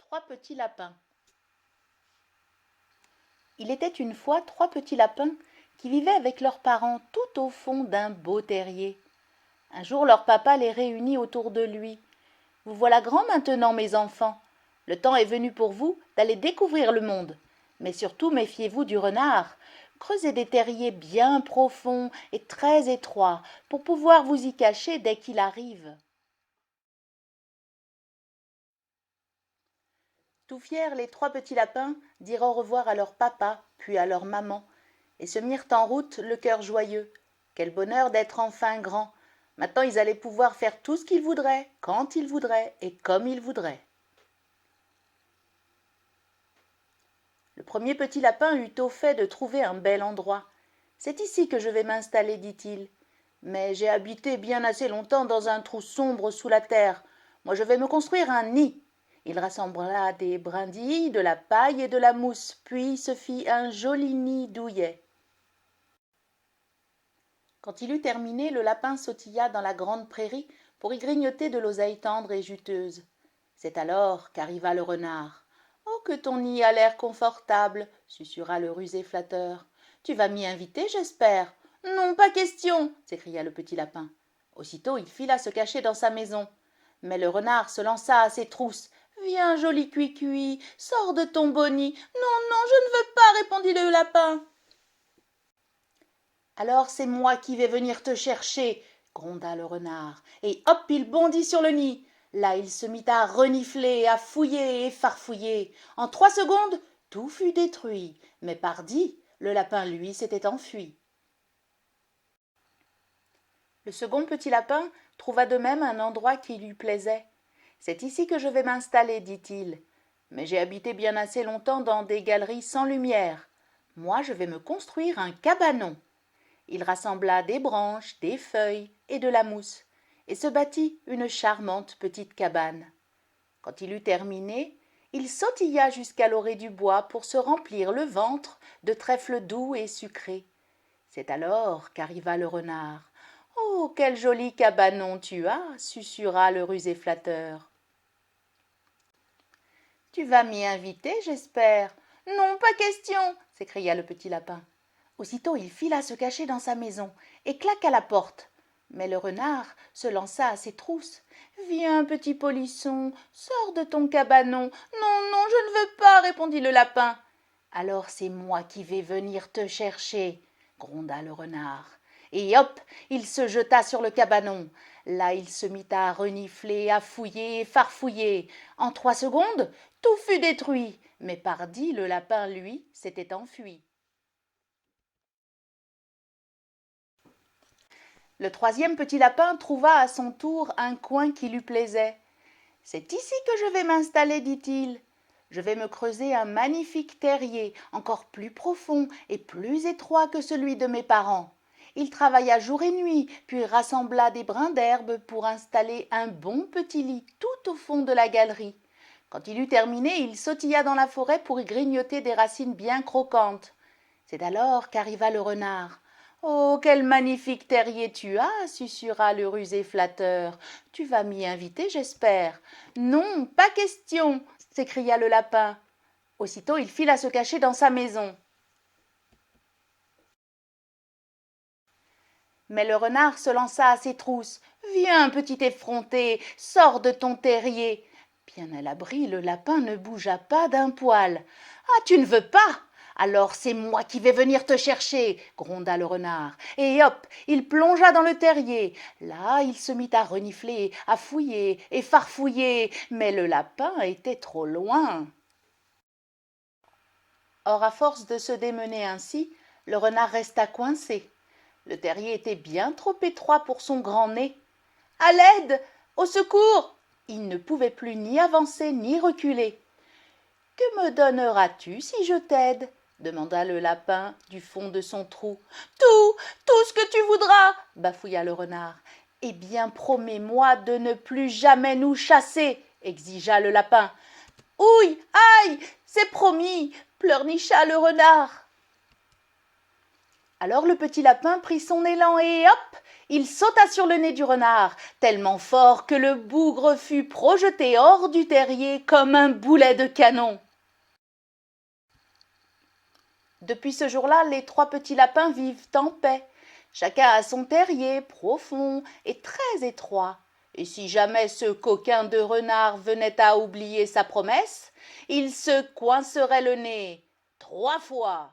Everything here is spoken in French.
Trois petits lapins. Il était une fois trois petits lapins qui vivaient avec leurs parents tout au fond d'un beau terrier. Un jour leur papa les réunit autour de lui. « Vous voilà grands maintenant, mes enfants. Le temps est venu pour vous d'aller découvrir le monde. Mais surtout méfiez-vous du renard. Creusez des terriers bien profonds et très étroits pour pouvoir vous y cacher dès qu'il arrive. » Tout fiers, les trois petits lapins dirent au revoir à leur papa, puis à leur maman, et se mirent en route, le cœur joyeux. Quel bonheur d'être enfin grands! Maintenant ils allaient pouvoir faire tout ce qu'ils voudraient, quand ils voudraient et comme ils voudraient. Le premier petit lapin eut au fait de trouver un bel endroit. « C'est ici que je vais m'installer, dit-il. Mais j'ai habité bien assez longtemps dans un trou sombre sous la terre. Moi je vais me construire un nid. » Il rassembla des brindilles, de la paille et de la mousse, puis se fit un joli nid douillet. Quand il eut terminé, le lapin sautilla dans la grande prairie pour y grignoter de l'oseille tendre et juteuse. C'est alors qu'arriva le renard. « Oh, que ton nid a l'air confortable !» susurra le rusé flatteur. « Tu vas m'y inviter, j'espère ?»« Non, pas question !» s'écria le petit lapin. Aussitôt il fila se cacher dans sa maison. Mais le renard se lança à ses trousses. « Viens, joli cuicui, sors de ton beau nid. »« Non, non, je ne veux pas, répondit le lapin. »« Alors c'est moi qui vais venir te chercher, gronda le renard. Et hop, il bondit sur le nid. Là, il se mit à renifler, à fouiller et farfouiller. En 3 secondes, tout fut détruit. Mais pardi, le lapin, lui, s'était enfui. Le second petit lapin trouva de même un endroit qui lui plaisait. « C'est ici que je vais m'installer, dit-il. Mais j'ai habité bien assez longtemps dans des galeries sans lumière. Moi, je vais me construire un cabanon. » Il rassembla des branches, des feuilles et de la mousse, et se bâtit une charmante petite cabane. Quand il eut terminé, il sautilla jusqu'à l'orée du bois pour se remplir le ventre de trèfles doux et sucrés. C'est alors qu'arriva le renard. « Oh, quel joli cabanon tu as !» susurra le rusé flatteur. « Tu vas m'y inviter, j'espère ?»« Non, pas question !» s'écria le petit lapin. Aussitôt il fila se cacher dans sa maison et claqua la porte. Mais le renard se lança à ses trousses. « Viens, petit polisson, sors de ton cabanon. »« Non, non, je ne veux pas, répondit le lapin. »« Alors c'est moi qui vais venir te chercher, gronda le renard. Et hop, il se jeta sur le cabanon. Là, il se mit à renifler, à fouiller et farfouiller. En 3 secondes, tout fut détruit. Mais pardi, le lapin, lui, s'était enfui. Le troisième petit lapin trouva à son tour un coin qui lui plaisait. « C'est ici que je vais m'installer, dit-il. Je vais me creuser un magnifique terrier, encore plus profond et plus étroit que celui de mes parents. » Il travailla jour et nuit, puis rassembla des brins d'herbe pour installer un bon petit lit tout au fond de la galerie. Quand il eut terminé, il sautilla dans la forêt pour y grignoter des racines bien croquantes. C'est alors qu'arriva le renard. « Oh, quel magnifique terrier tu as !» susurra le rusé flatteur. « Tu vas m'y inviter, j'espère. »« Non, pas question !» s'écria le lapin. Aussitôt il fila se cacher dans sa maison. Mais le renard se lança à ses trousses. « Viens, petit effronté, sors de ton terrier. » Bien à l'abri, le lapin ne bougea pas d'un poil. « Ah, tu ne veux pas ? Alors c'est moi qui vais venir te chercher, gronda le renard. Et hop, il plongea dans le terrier. Là, il se mit à renifler, à fouiller et farfouiller, mais le lapin était trop loin. Or, à force de se démener ainsi, le renard resta coincé. Le terrier était bien trop étroit pour son grand nez. « À l'aide ! Au secours !» Il ne pouvait plus ni avancer ni reculer. « Que me donneras-tu si je t'aide ?» demanda le lapin du fond de son trou. « Tout ce que tu voudras !» bafouilla le renard. « Eh bien, promets-moi de ne plus jamais nous chasser !» exigea le lapin. « Ouille, aïe, c'est promis !» pleurnicha le renard. Alors le petit lapin prit son élan et hop, il sauta sur le nez du renard, tellement fort que le bougre fut projeté hors du terrier comme un boulet de canon. Depuis ce jour-là, les trois petits lapins vivent en paix. Chacun a son terrier profond et très étroit. Et si jamais ce coquin de renard venait à oublier sa promesse, il se coincerait le nez 3 fois.